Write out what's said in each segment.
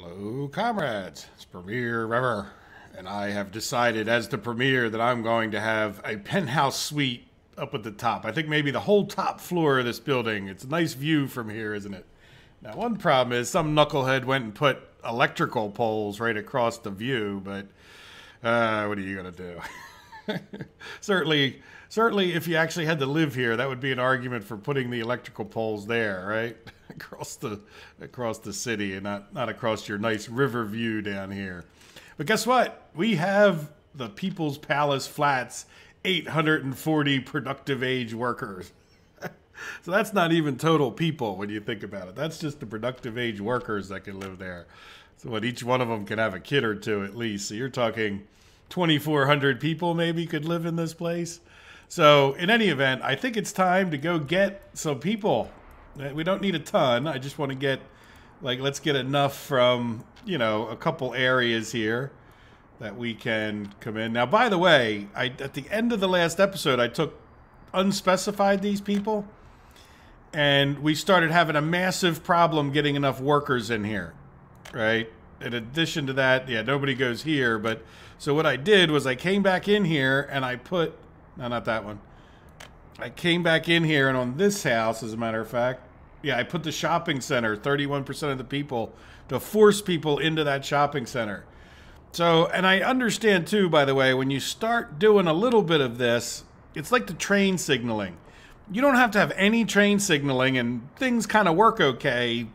Hello, comrades. It's Premier River, and I have decided as the Premier that I'm going to have a penthouse suite up at the top. I think maybe the whole top floor of this building. It's a nice view from here, isn't it? Now, one problem is some knucklehead went and put electrical poles right across the view, but what are you going to do? Certainly, if you actually had to live here, that would be an argument for putting the electrical poles there, right? across the city and not across your nice river view down here. But guess what? We have the People's Palace Flats 840 productive age workers. So that's not even total people when you think about it. That's just the productive age workers that can live there. So what, each one of them can have a kid or two at least. So you're talking 2,400 people maybe could live in this place. So in any event, I think it's time to go get some people. We don't need a ton. I just want to get, let's get enough from, a couple areas here that we can come in. Now, by the way, at the end of the last episode, I took unspecified these people, and we started having a massive problem getting enough workers in here, right? In addition to that, yeah, nobody goes here, but so what I did was I came back in here and I put, no, not that one. I came back in here and on this house, as a matter of fact, yeah, I put the shopping center, 31% of the people, to force people into that shopping center. So, and I understand too, by the way, when you start doing a little bit of this, it's like the train signaling. You don't have to have any train signaling and things kind of work okay,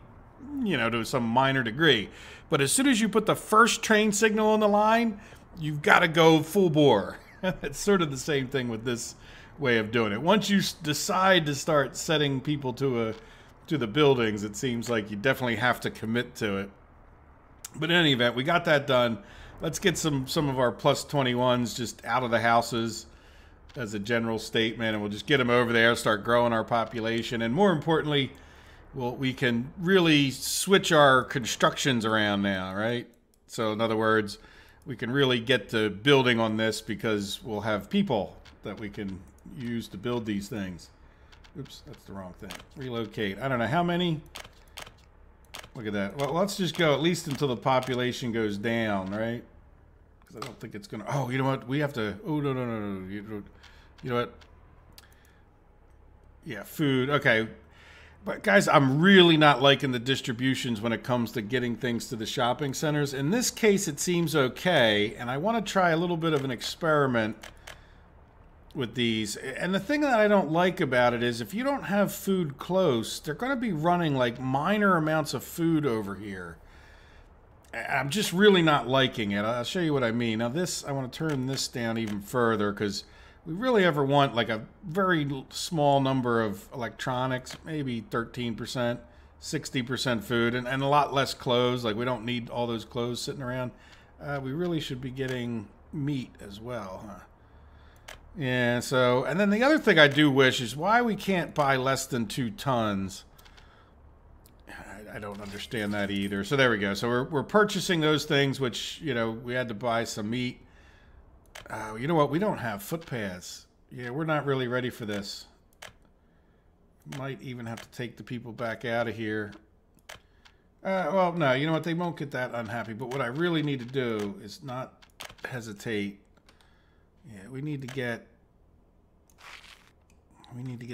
to some minor degree. But as soon as you put the first train signal on the line, you've got to go full bore. It's sort of the same thing with this way of doing it. Once you decide to start setting people to the buildings, it seems like you definitely have to commit to it. But in any event, we got that done. Let's get some of our plus 21s just out of the houses as a general statement, and we'll just get them over there, start growing our population, and more importantly, we can really switch our constructions around now, right? So in other words, we can really get to building on this because we'll have people that we can use to build these things. Oops, that's the wrong thing. Relocate. I don't know how many. Look at that. Well, let's just go at least until the population goes down, right? Because I don't think it's going to... Oh, you know what? We have to... Oh, no. You know what? Yeah, food. Okay. But guys, I'm really not liking the distributions when it comes to getting things to the shopping centers. In this case, it seems okay. And I want to try a little bit of an experiment with these. And the thing that I don't like about it is if you don't have food close, they're going to be running like minor amounts of food over here. I'm just really not liking it. I'll show you what I mean. Now this, I want to turn this down even further because we really ever want like a very small number of electronics, maybe 13%, 60% food, and a lot less clothes. Like we don't need all those clothes sitting around. We really should be getting meat as well, huh? Yeah, so, and then the other thing I do wish is why we can't buy less than 2 tons. I don't understand that either. So there we go. So we're purchasing those things, which, we had to buy some meat. You know what? We don't have footpaths. Yeah, we're not really ready for this. Might even have to take the people back out of here. Well, no, you know what? They won't get that unhappy. But what I really need to do is not hesitate. Yeah, we need to get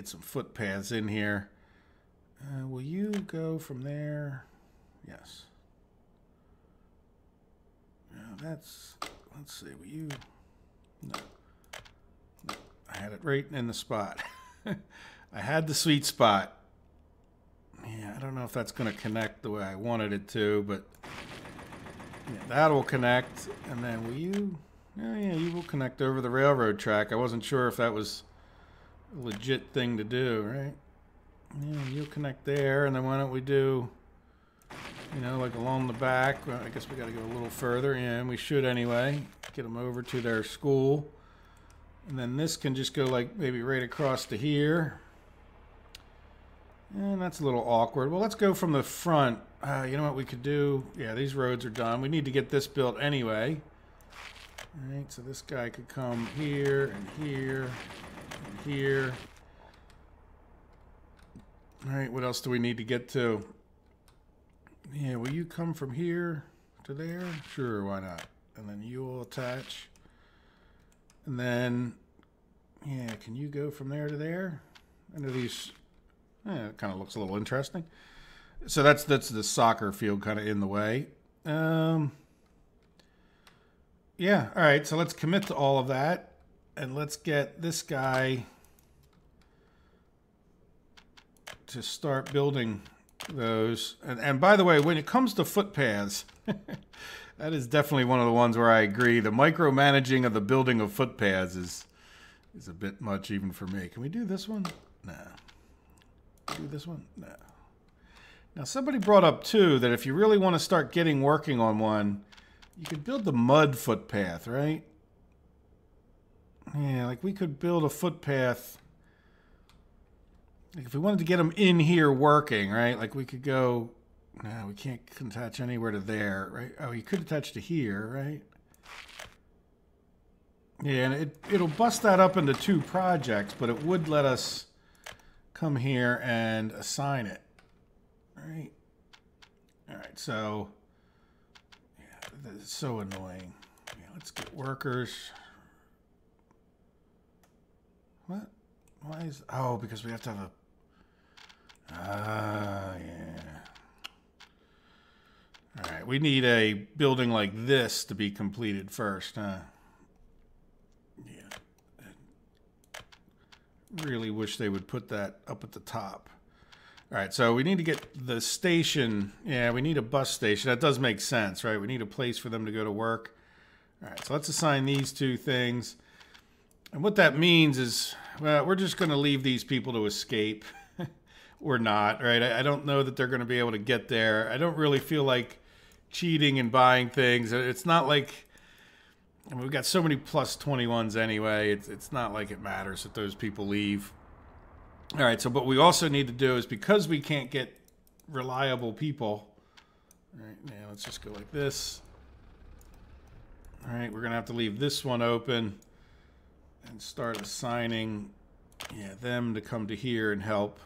some footpaths in here. Will you go from there? Yes. Let's see. Will you? No. I had it right in the spot. I had the sweet spot. Yeah, I don't know if that's going to connect the way I wanted it to, but yeah, that will connect. And then will you? Oh, yeah, you will connect over the railroad track. I wasn't sure if that was a legit thing to do, right? Yeah, you'll connect there, and then why don't we do, like along the back. Well, I guess we got to go a little further. Yeah, and we should anyway. Get them over to their school. And then this can just go like maybe right across to here. And that's a little awkward. Well, let's go from the front. You know what we could do? Yeah, these roads are done. We need to get this built anyway. All right, so this guy could come here and here and here. All right, what else do we need to get to? Yeah, will you come from here to there? Sure, why not? And then you will attach. And then, yeah, can you go from there to there? Into these, it kind of looks a little interesting. So that's the soccer field kind of in the way. Yeah, all right, so let's commit to all of that. And let's get this guy to start building those. And by the way, when it comes to footpaths, that is definitely one of the ones where I agree. The micromanaging of the building of footpaths is a bit much even for me. Can we do this one? No. Do this one? No. Now somebody brought up too that if you really want to start getting working on one, you could build the mud footpath, right? Yeah, like we could build a footpath. Like if we wanted to get them in here working, right? Like we could go, no, we can't attach anywhere to there, right? Oh, you could attach to here, right? Yeah, and it'll bust that up into 2 projects, but it would let us come here and assign it, right? All right, so, yeah, that's so annoying. Yeah, let's get workers. What? Why is, oh, because we have to have a, yeah. All right, we need a building like this to be completed first, huh? Yeah. Really wish they would put that up at the top. All right, so we need to get the station. Yeah, we need a bus station. That does make sense, right? We need a place for them to go to work. All right, so let's assign these 2 things. And what that means is, well, we're just going to leave these people to escape. Or not, right? I don't know that they're going to be able to get there. I don't really feel like cheating and buying things. It's not like, I mean, we've got so many plus 21s anyway. It's not like it matters that those people leave. All right, so what we also need to do is, because we can't get reliable people, all right, now let's just go like this. All right, we're going to have to leave this one open and start assigning, yeah, them to come to here and help.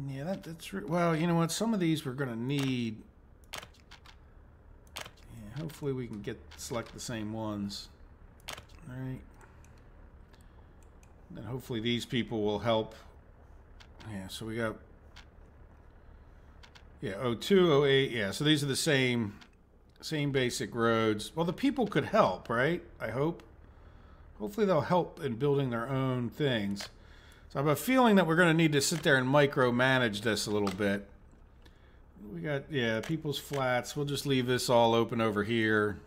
Yeah, that's well, you know what? Some of these we're gonna need. Yeah, hopefully we can select the same ones. All right. Then hopefully these people will help. Yeah, so we got, yeah, 02, 08. Yeah, so these are the same basic roads. Well, the people could help, right? I hope. Hopefully they'll help in building their own things. So I have a feeling that we're going to need to sit there and micromanage this a little bit. We got, yeah, people's flats. We'll just leave this all open over here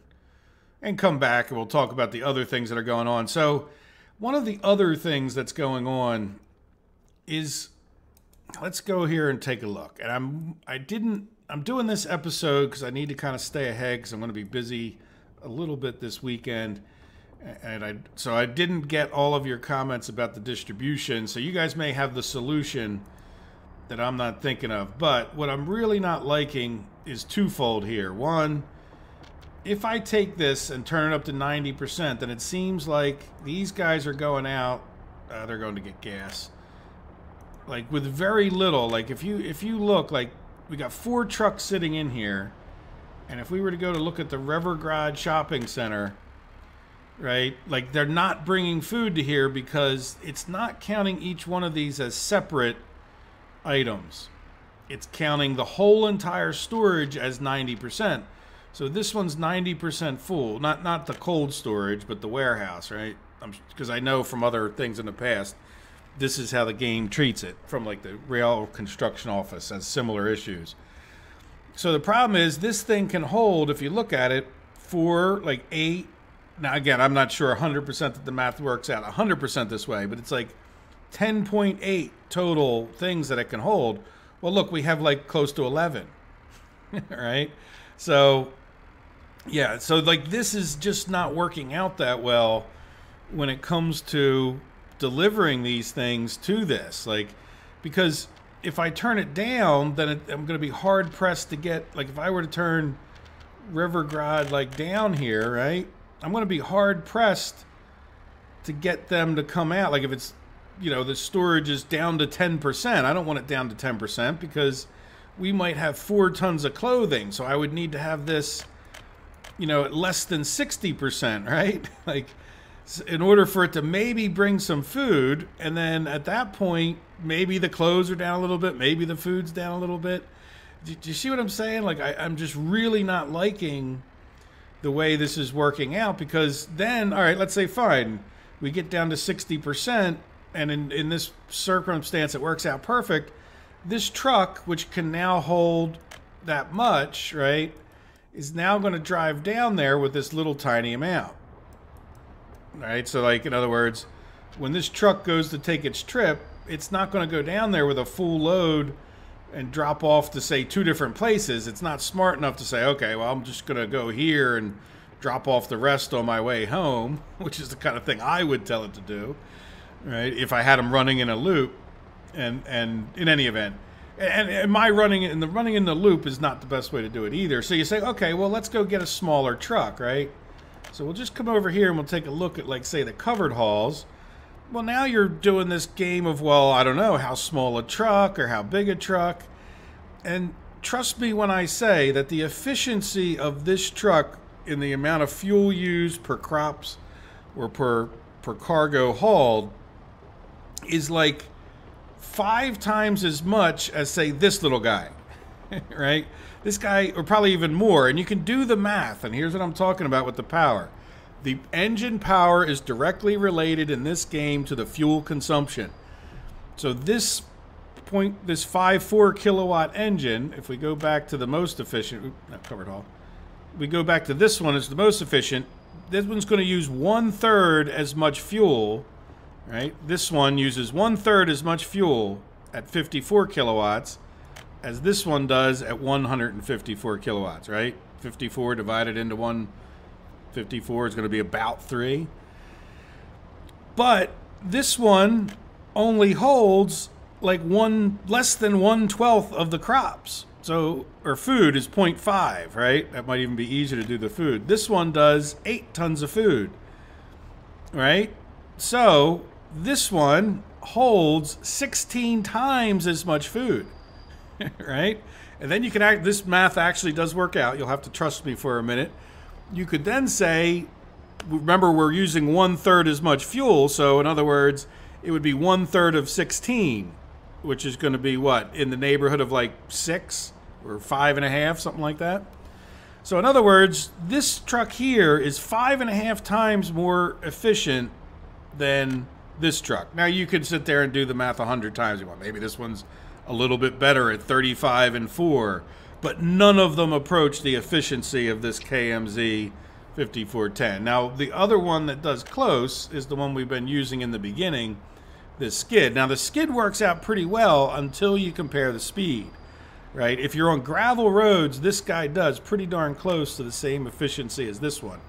and come back and we'll talk about the other things that are going on. So one of the other things that's going on is, let's go here and take a look. And I'm doing this episode because I need to kind of stay ahead because I'm going to be busy a little bit this weekend. And so I didn't get all of your comments about the distribution, so you guys may have the solution that I'm not thinking of. But what I'm really not liking is twofold here. One, if I take this and turn it up to 90%, then it seems like these guys are going out, they're going to get gas. Like with very little, like if you look, like we got 4 trucks sitting in here, and if we were to go to look at the Revergrad shopping center, right? Like they're not bringing food to here because it's not counting each one of these as separate items. It's counting the whole entire storage as 90%. So this one's 90% full, not the cold storage, but the warehouse, right? Because I know from other things in the past, this is how the game treats it. From like the rail construction office has similar issues. So the problem is this thing can hold, if you look at it, for like 8. Now, again, I'm not sure 100% that the math works out 100% this way, but it's like 10.8 total things that it can hold. Well, look, we have like close to 11, right? So, yeah, so like this is just not working out that well when it comes to delivering these things to this. Like, because if I turn it down, then I'm going to be hard pressed to get, like if I were to turn Rivergrad like down here, right? I'm going to be hard pressed to get them to come out. Like if it's you know, the storage is down to 10%. I don't want it down to 10% because we might have 4 tons of clothing. So I would need to have this, you know, at less than 60%, right? Like, in order for it to maybe bring some food. And then at that point, maybe the clothes are down a little bit. Maybe the food's down a little bit. Do you see what I'm saying? Like, I'm just really not liking the way this is working out, because then, all right, let's say fine, we get down to 60%, and in this circumstance it works out perfect. This truck, which can now hold that much, right, is now going to drive down there with this little tiny amount. All right, so like, in other words, when this truck goes to take its trip, it's not going to go down there with a full load and drop off to, say, 2 different places. It's not smart enough to say, okay, well, I'm just going to go here and drop off the rest on my way home, which is the kind of thing I would tell it to do, right, if I had them running in a loop. And in any event, and my running in the loop is not the best way to do it either. So you say, okay, well, let's go get a smaller truck, right? So we'll just come over here and we'll take a look at, like, say, the covered hauls. Well, now you're doing this game of, well, I don't know how small a truck or how big a truck. And trust me when I say that the efficiency of this truck in the amount of fuel used per crops or per cargo hauled is like 5 times as much as, say, this little guy, right? This guy, or probably even more. And you can do the math. And here's what I'm talking about with the power. The engine power is directly related in this game to the fuel consumption. So this 5.4 kilowatt engine, if we go back to the most efficient, not covered all, we go back to this one as the most efficient. This one's going to use 1/3 as much fuel, right? This one uses 1/3 as much fuel at 54 kilowatts as this one does at 154 kilowatts, right? 54 divided into 154 is going to be about 3. But this one only holds like less than 1/12 of the crops. So, or food is 0.5, right? That might even be easier to do the food. This one does 8 tons of food, right? So this one holds 16 times as much food, right? And then you can this math actually does work out. You'll have to trust me for a minute. You could then say, remember, we're using 1/3 as much fuel. So in other words, it would be 1/3 of 16, which is going to be what? In the neighborhood of like 6 or 5.5, something like that. So in other words, this truck here is 5.5 times more efficient than this truck. Now you could sit there and do the math 100 times. You want, maybe this one's a little bit better at 35 and 4, but none of them approach the efficiency of this KMZ 5410. Now the other one that does close is the one we've been using in the beginning, this skid. Now the skid works out pretty well until you compare the speed, right? If you're on gravel roads, this guy does pretty darn close to the same efficiency as this one.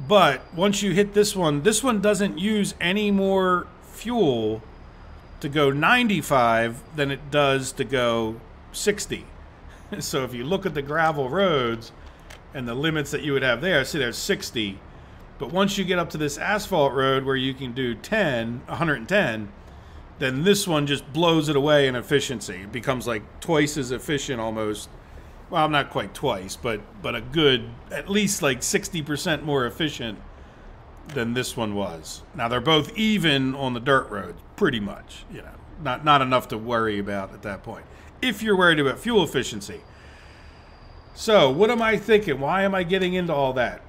But once you hit this one doesn't use any more fuel to go 95 than it does to go 60. So if you look at the gravel roads and the limits that you would have there, see there's 60. But once you get up to this asphalt road where you can do 110, then this one just blows it away in efficiency. It becomes like twice as efficient almost. Well, not quite twice, but a good, at least like 60% more efficient than this one was. Now they're both even on the dirt roads, pretty much. You know, not enough to worry about at that point, if you're worried about fuel efficiency. So what am I thinking? Why am I getting into all that?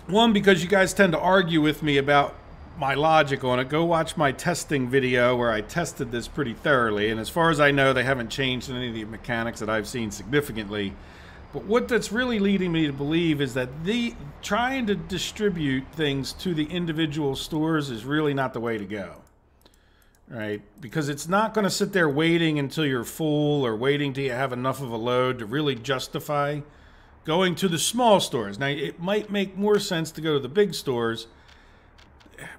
One, because you guys tend to argue with me about my logic on it. Go watch my testing video where I tested this pretty thoroughly. And as far as I know, they haven't changed any of the mechanics that I've seen significantly. But what that's really leading me to believe is that trying to distribute things to the individual stores is really not the way to go. Right? Because it's not going to sit there waiting until you're full or waiting till you have enough of a load to really justify going to the small stores. Now, it might make more sense to go to the big stores,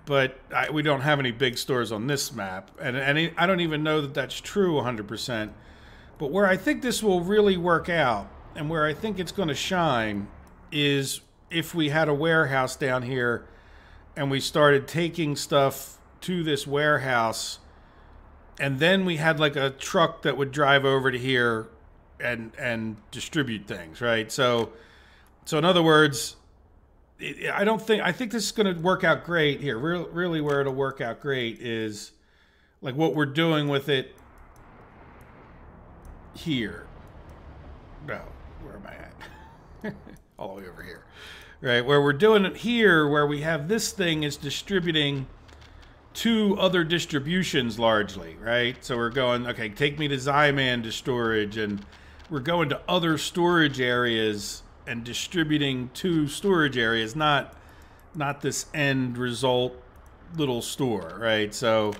but we don't have any big stores on this map. And I don't even know that that's true 100%. But where I think this will really work out and where I think it's going to shine is if we had a warehouse down here and we started taking stuff to this warehouse, and then we had like a truck that would drive over to here and distribute things, right? So in other words, I think this is going to work out great here. Really where it'll work out great is like what we're doing with it here. No, where am I at? All the way over here. Right, where we're doing it here, where we have this thing is distributing to other distributions largely, right? So we're going, okay, take me to Zyman to storage, and we're going to other storage areas and distributing to storage areas, not this end result little store, right? So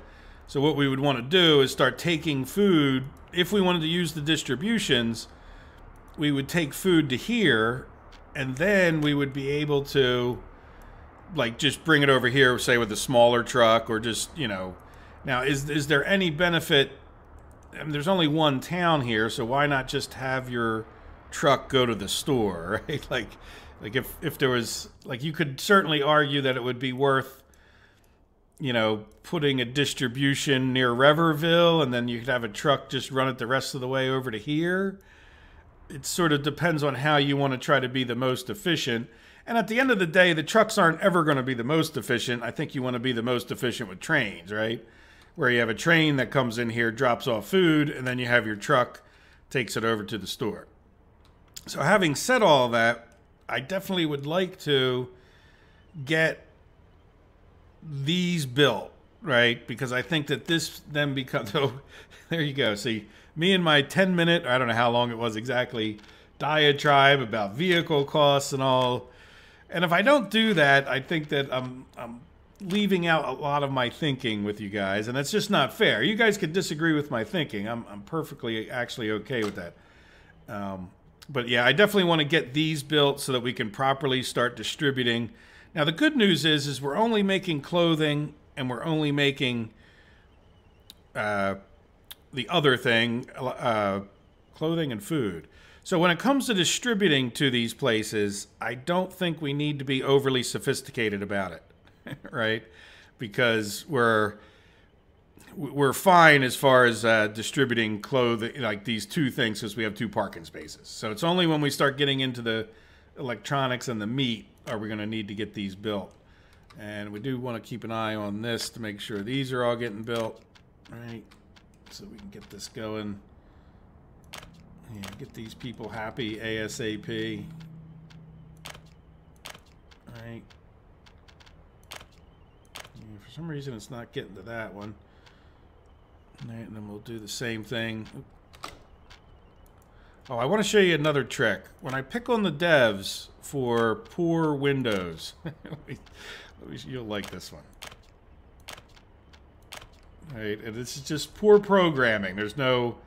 what we would want to do is start taking food. If we wanted to use the distributions, we would take food to here, and then we would be able to like just bring it over here, say with a smaller truck, or just, you know. Now, is there any benefit? I mean, there's only one town here, so why not just have your truck go to the store, right? Like if there was, like, you could certainly argue that it would be worth, you know, putting a distribution near Reverville, and then you could have a truck just run it the rest of the way over to here. It sort of depends on how you want to try to be the most efficient. And at the end of the day, the trucks aren't ever going to be the most efficient. I think you want to be the most efficient with trains, right? Where you have a train that comes in here, drops off food, and then you have your truck takes it over to the store. So having said all that, I definitely would like to get these built, right? Because I think that this then becomes, oh, there you go. See, me and my 10-minute, I don't know how long it was exactly, diatribe about vehicle costs and all. And if I don't do that, I think that I'm leaving out a lot of my thinking with you guys, and that's just not fair. You guys could disagree with my thinking. I'm perfectly actually okay with that. But yeah, I definitely want to get these built so that we can properly start distributing. Now, the good news is we're only making clothing, and we're only making the other thing, clothing and food. So when it comes to distributing to these places, I don't think we need to be overly sophisticated about it, right? Because we're fine as far as distributing clothing, like these two things, because we have 2 parking spaces. So it's only when we start getting into the electronics and the meat are we going to need to get these built. And we do want to keep an eye on this to make sure these are all getting built, right? So we can get this going. Yeah, get these people happy ASAP. All right. Yeah, for some reason, it's not getting to that one. All right, and then we'll do the same thing. Oh, I want to show you another trick. When I pick on the devs for poor windows, you'll like this one. All right, and this is just poor programming. There's no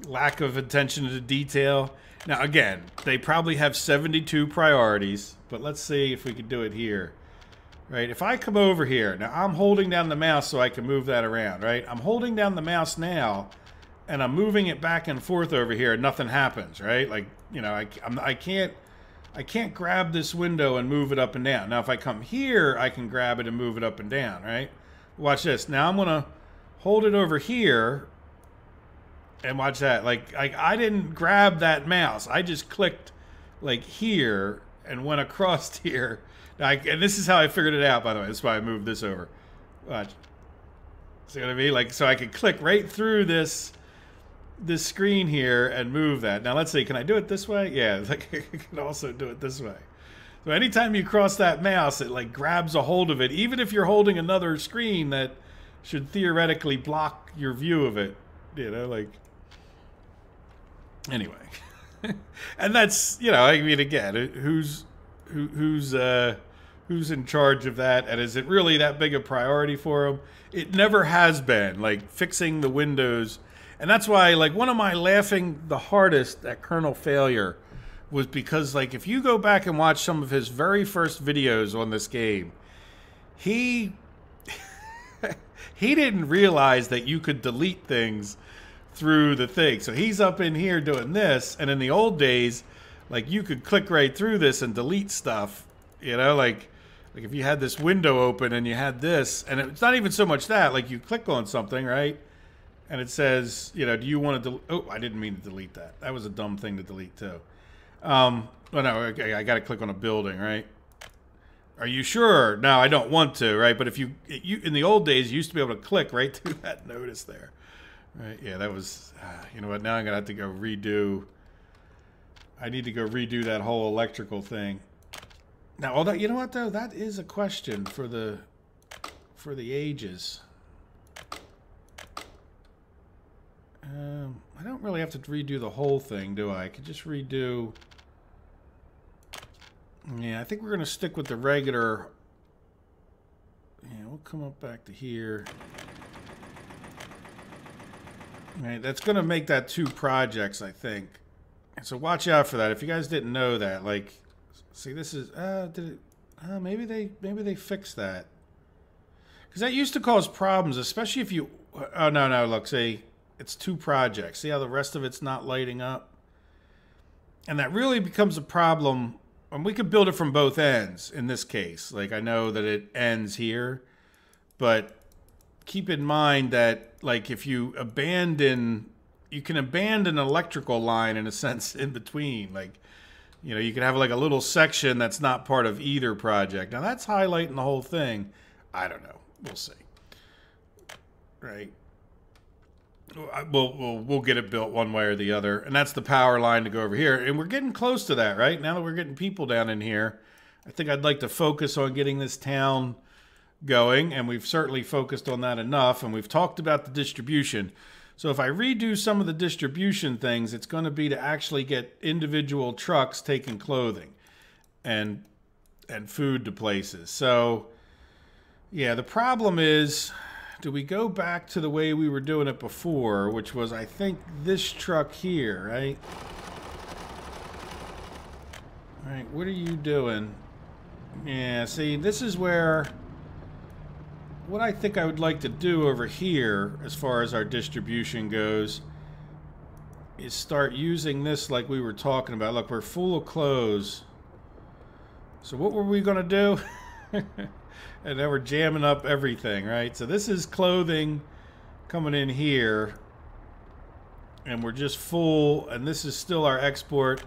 lack of attention to detail. Now, again, they probably have 72 priorities, but let's see if we can do it here. Right, if I come over here, now I'm holding down the mouse so I can move that around, right? I'm holding down the mouse now, and I'm moving it back and forth over here, and nothing happens, right? Like, you know, I can't grab this window and move it up and down. Now, if I come here, I can grab it and move it up and down, right? Watch this. Now I'm gonna hold it over here, and watch that. Like I didn't grab that mouse. I just clicked like here and went across here. And this is how I figured it out, by the way. That's why I moved this over. Watch. See what I mean? Like, so I could click right through this screen here and move that. Now let's see. Can I do it this way? Yeah. Like I can also do it this way. So anytime you cross that mouse, it like grabs a hold of it, even if you're holding another screen that should theoretically block your view of it. You know, like. Anyway, and that's, you know, I mean, again, who's in charge of that, and is it really that big a priority for them? It never has been. Like fixing the windows, and that's why, like, one of my laughing the hardest at Colonel Failure was because, like, if you go back and watch some of his very first videos on this game, he didn't realize that you could delete things through the thing. So he's up in here doing this, and in the old days, like, you could click right through this and delete stuff, you know, like Like if you had this window open and you had this, and it's not even so much that, like you click on something, right? And it says, you know, do you want to oh, I didn't mean to delete that. That was a dumb thing to delete too. Well, no, okay, I got to click on a building, right? Are you sure? No, I don't want to, right? But if you in the old days, you used to be able to click right through that notice there. Right? Yeah, that was, you know what, now I'm going to have to go redo. I need to go redo that whole electrical thing. Now, all that, you know what though, that is a question for the ages. I don't really have to redo the whole thing, do I? I could just redo. Yeah, I think we're gonna stick with the regular. Yeah, we'll come up back to here. All right, that's gonna make that 2 projects, I think. So watch out for that. If you guys didn't know that, like. See, this is maybe they fixed that, because that used to cause problems, especially if you. Oh no! Look, see, it's 2 projects. See how the rest of it's not lighting up, and that really becomes a problem. And we could build it from both ends in this case. Like I know that it ends here, but keep in mind that like if you abandon, you can abandon an electrical line in a sense in between, like. You know, you could have like a little section that's not part of either project. Now that's highlighting the whole thing. I don't know. We'll see. Right. We'll get it built one way or the other. And that's the power line to go over here. And we're getting close to that, right? Now that we're getting people down in here, I think I'd like to focus on getting this town going. And we've certainly focused on that enough. And we've talked about the distribution. So if I redo some of the distribution things, it's going to be to actually get individual trucks taking clothing and food to places. So, yeah, the problem is, do we go back to the way we were doing it before, which was, I think, this truck here, right? All right, what are you doing? Yeah, see, this is where... What I think I would like to do over here, as far as our distribution goes, is start using this like we were talking about. Look, we're full of clothes. So what were we going to do? And then we're jamming up everything, right? So this is clothing coming in here. And we're just full, and this is still our export.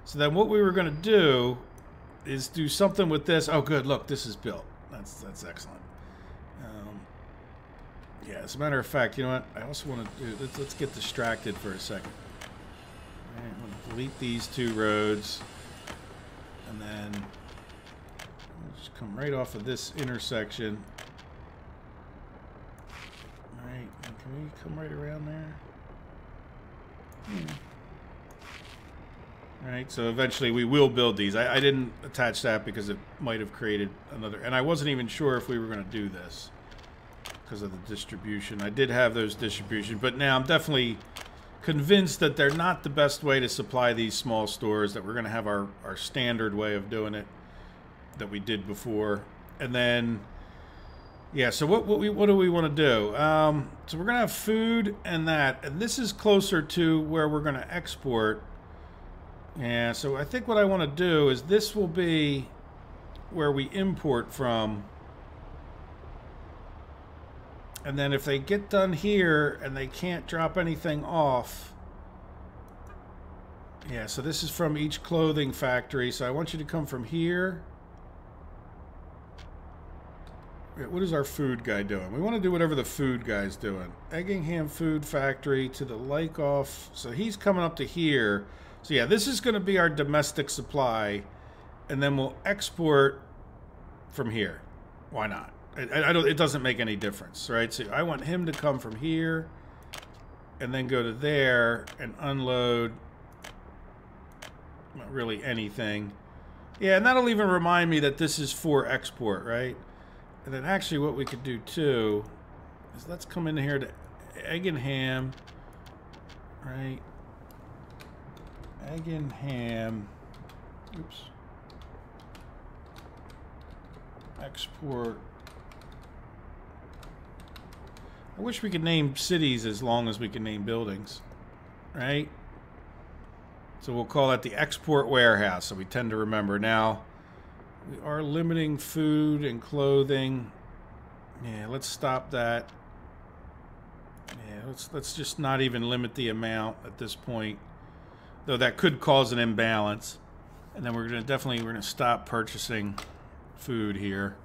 So then what we were going to do is do something with this. Oh, good. Look, this is built. That's excellent. Yeah, as a matter of fact, you know what? I also want to do, let's get distracted for a second. All right, I'm going to delete these 2 roads. And then we'll just come right off of this intersection. All right, and can we come right around there? All right, so eventually we will build these. I didn't attach that because it might have created another, and I wasn't even sure if we were going to do this. Because of the distribution. I did have those distribution, but now I'm definitely convinced that they're not the best way to supply these small stores, that we're going to have our standard way of doing it that we did before. And then, yeah, so what do we want to do? So we're going to have food and that, and this is closer to where we're going to export. Yeah, so I think what I want to do is this will be where we import from. And then if they get done here and they can't drop anything off. Yeah, so this is from each clothing factory. So I want you to come from here. What is our food guy doing? We want to do whatever the food guy's doing. Eggingham Food Factory to the Lykoff. So he's coming up to here. So yeah, this is going to be our domestic supply. And then we'll export from here. Why not? It doesn't make any difference, right? So I want him to come from here and then go to there and unload not really anything. Yeah, and that'll even remind me that this is for export, right? And then actually what we could do too is let's come in here to Egg and Ham, right? Egg and Ham. Oops. Export. I wish we could name cities as long as we can name buildings, right? So we'll call that the export warehouse, so we tend to remember. Now, We are limiting food and clothing. Yeah, let's stop that. Yeah, let's just not even limit the amount at this point, though that could cause an imbalance. And then we're gonna stop purchasing food here.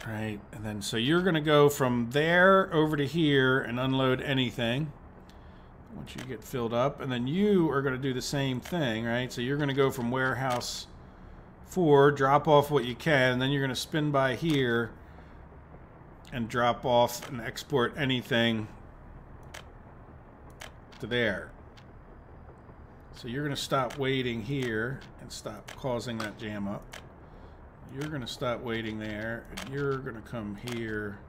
Right, and then so you're gonna go from there over to here and unload anything once you get filled up, and then you are gonna do the same thing, right? So you're gonna go from warehouse 4, drop off what you can, and then you're gonna spin by here and drop off and export anything to there. So you're gonna stop waiting here and stop causing that jam up. You're going to stop waiting there, and you're going to come here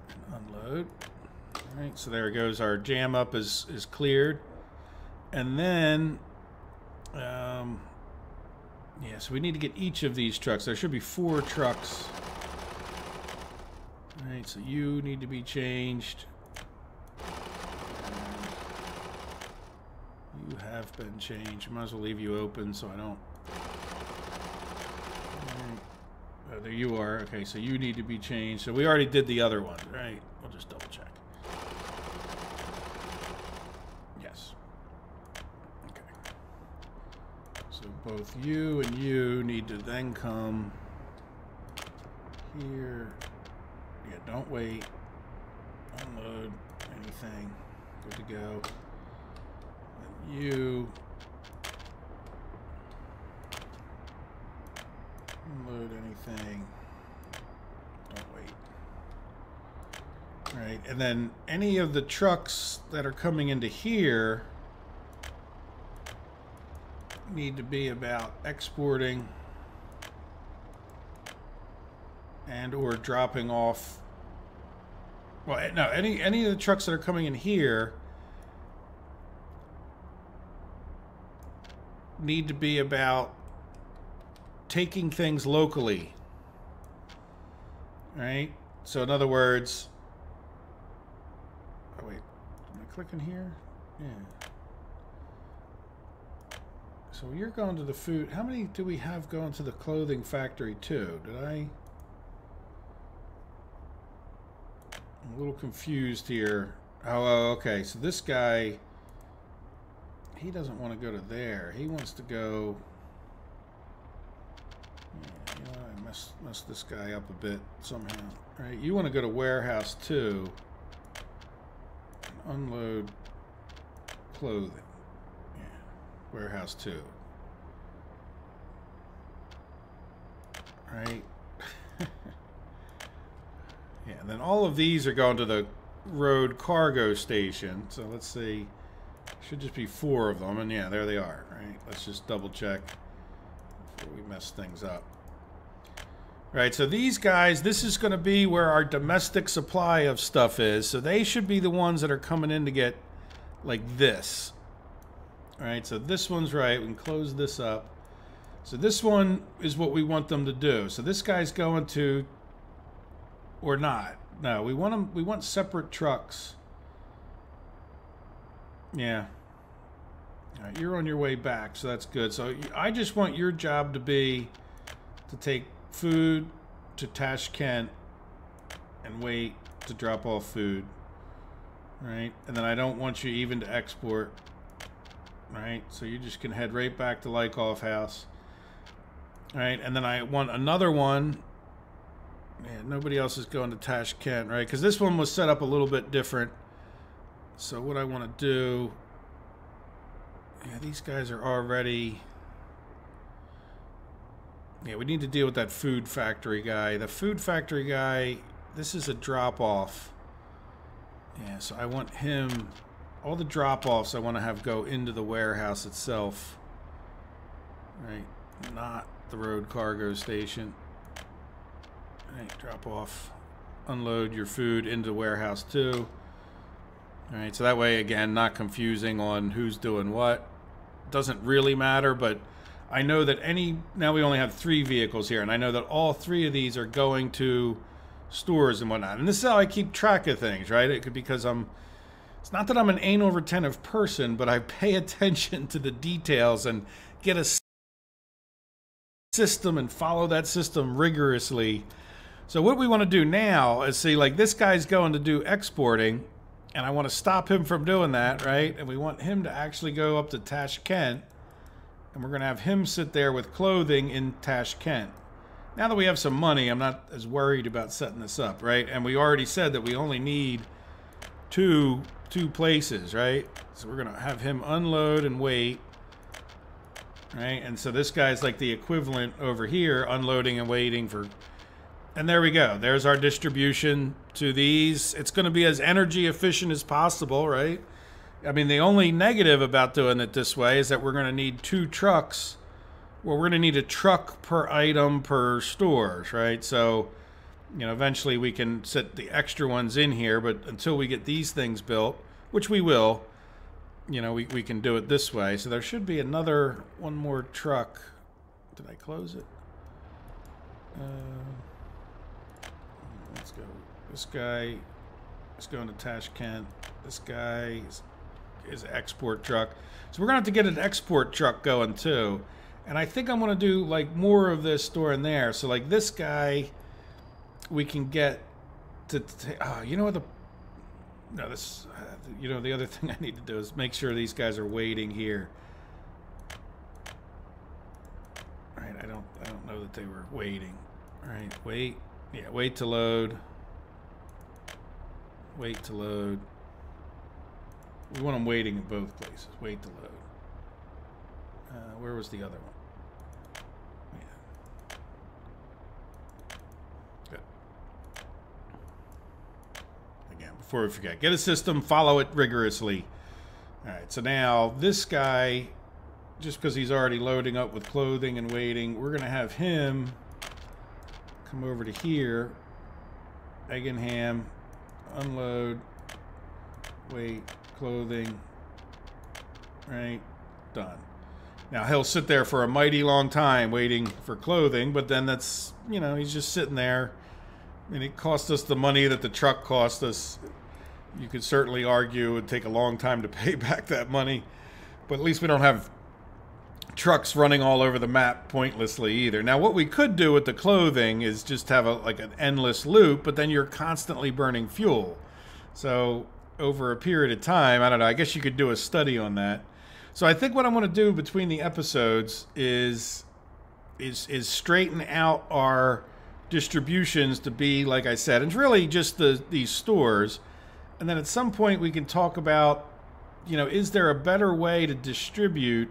and unload. All right, so there it goes. Our jam up is cleared. And then, yeah, so we need to get each of these trucks. There should be 4 trucks. All right, so you need to be changed. You have been changed. Might as well leave you open so I don't... Oh, there you are. Okay, so you need to be changed. So we already did the other one, right? We'll just double check. Yes. Okay. So both you and you need to then come here. Yeah, don't wait. Unload anything. Good to go. And you... Unload anything. Don't wait. All right, and then any of the trucks that are coming into here need to be about exporting and or dropping off. Well, no, any of the trucks that are coming in here need to be about taking things locally, right? So in other words, oh wait, am I clicking here? Yeah. So you're going to the food. How many do we have going to the clothing factory too? Did I? I'm a little confused here. Oh, okay. So this guy, he doesn't want to go to there. He wants to go. Yeah, you know, I messed this guy up a bit somehow. Right? You want to go to warehouse 2 and unload clothing. Yeah. Warehouse 2. Right? Yeah, and then all of these are going to the road cargo station. So let's see. Should just be 4 of them, and yeah, there they are. Right? Let's just double check before we mess things up. Right, so these guys, this is going to be where our domestic supply of stuff is. So they should be the ones that are coming in to get like this. All right, so this one's right. We can close this up. So this one is what we want them to do. So this guy's going to, or not. No, we want them, we want separate trucks. Yeah. All right, you're on your way back, so that's good. So I just want your job to be to take food to Tashkent and wait to drop off food. Right? And then I don't want you even to export. Right? So you just can head right back to Lykoff House. Right? And then I want another one. Yeah, nobody else is going to Tashkent, right? Because this one was set up a little bit different. So what I want to do... Yeah, these guys are already... Yeah, we need to deal with that food factory guy. The food factory guy, this is a drop-off. Yeah, so I want him... All the drop-offs I want to have go into the warehouse itself. Right, not the road cargo station. Right, drop off. Unload your food into warehouse 2. Alright, so that way, again, not confusing on who's doing what. Doesn't really matter, but I know that now we only have 3 vehicles here, and I know that all 3 of these are going to stores and whatnot. And this is how I keep track of things, right? It could, because it's not that I'm an anal retentive person, but I pay attention to the details and get a system and follow that system rigorously. So what we want to do now is see, like, this guy's going to do exporting, and I want to stop him from doing that, right? And we want him to actually go up to Tashkent, and we're going to have him sit there with clothing in Tashkent. Now that we have some money, I'm not as worried about setting this up, right? And we already said that we only need two places, right? So we're going to have him unload and wait, right? And so this guy's like the equivalent over here, unloading and waiting for... And there we go. There's our distribution to these. It's going to be as energy efficient as possible, right? I mean, the only negative about doing it this way is that we're going to need 2 trucks. Well, we're going to need a truck per item per stores, right? So, you know, eventually we can set the extra ones in here, but until we get these things built, which we will, you know, we can do it this way. So there should be one more truck. Did I close it? Let's go. This guy is going to Tashkent. This guy is an export truck. So we're going to have to get an export truck going too. And I think I'm going to do like more of this store in there. So like this guy, we can get to you know what you know, the other thing I need to do is make sure these guys are waiting here. Right, I don't know that they were waiting. All right, wait. Yeah, wait to load. Wait to load. We want them waiting in both places. Wait to load. Where was the other one? Yeah. Good. Again, before we forget, get a system, follow it rigorously. All right, so now this guy, just because he's already loading up with clothing and waiting, we're going to have him come over to here, egg and ham, unload, wait, clothing, right, done. Now he'll sit there for a mighty long time waiting for clothing, but then that's, you know, he's just sitting there, and it cost us the money that the truck cost us. You could certainly argue it would take a long time to pay back that money, but at least we don't have trucks running all over the map pointlessly either. Now what we could do with the clothing is just have like an endless loop, but then you're constantly burning fuel. So over a period of time, I don't know, I guess you could do a study on that. So I think what I'm going to do between the episodes is straighten out our distributions to be, like I said, it's really just these stores. And then at some point we can talk about, you know, is there a better way to distribute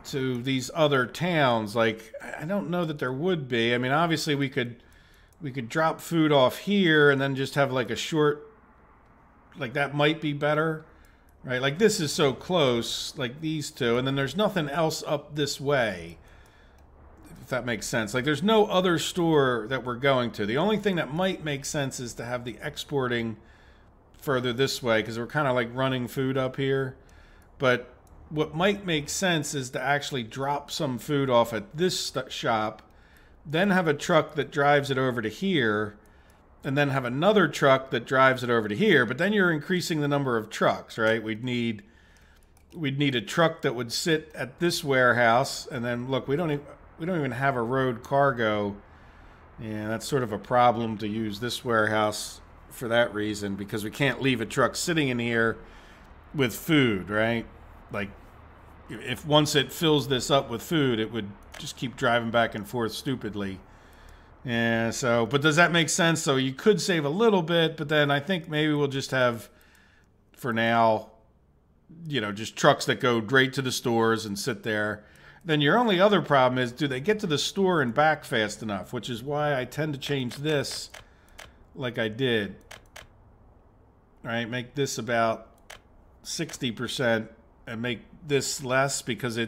to these other towns? Like, I don't know that there would be. I mean, obviously we could drop food off here and then just have like a short, like that might be better, right? Like this is so close, like these two, and then there's nothing else up this way, if that makes sense. Like there's no other store that we're going to. The only thing that might make sense is to have the exporting further this way, because we're kind of like running food up here. But what might make sense is to actually drop some food off at this shop, then have a truck that drives it over to here, and then have another truck that drives it over to here. But then you're increasing the number of trucks, right? We'd need a truck that would sit at this warehouse, and then look, we don't even have a road cargo. Yeah, that's sort of a problem to use this warehouse for that reason, because we can't leave a truck sitting in here with food, right? Like, if once it fills this up with food, it would just keep driving back and forth stupidly. Yeah, so, but does that make sense? So you could save a little bit, but then I think maybe we'll just have, for now, you know, just trucks that go straight to the stores and sit there. Then your only other problem is, do they get to the store and back fast enough? Which is why I tend to change this like I did. All right, make this about 60% and make this less, because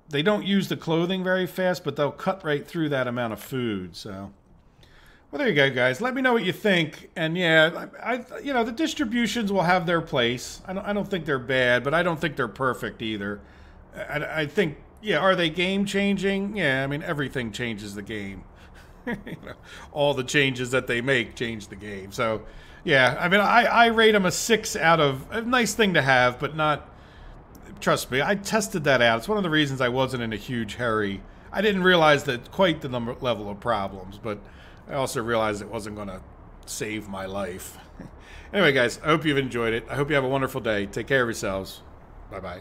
they don't use the clothing very fast, but they'll cut right through that amount of food. So, well, there you go, guys. Let me know what you think. And yeah, you know, the distributions will have their place. I don't think they're bad, but I don't think they're perfect either. I think, yeah, are they game changing? Yeah, I mean, everything changes the game. You know, all the changes that they make change the game. So, yeah, I mean, I rate them a 6 out of, a nice thing to have, but not. Trust me, I tested that out. It's one of the reasons I wasn't in a huge hurry. I didn't realize that quite the level of problems, but I also realized it wasn't going to save my life. Anyway, guys, I hope you've enjoyed it. I hope you have a wonderful day. Take care of yourselves. Bye-bye.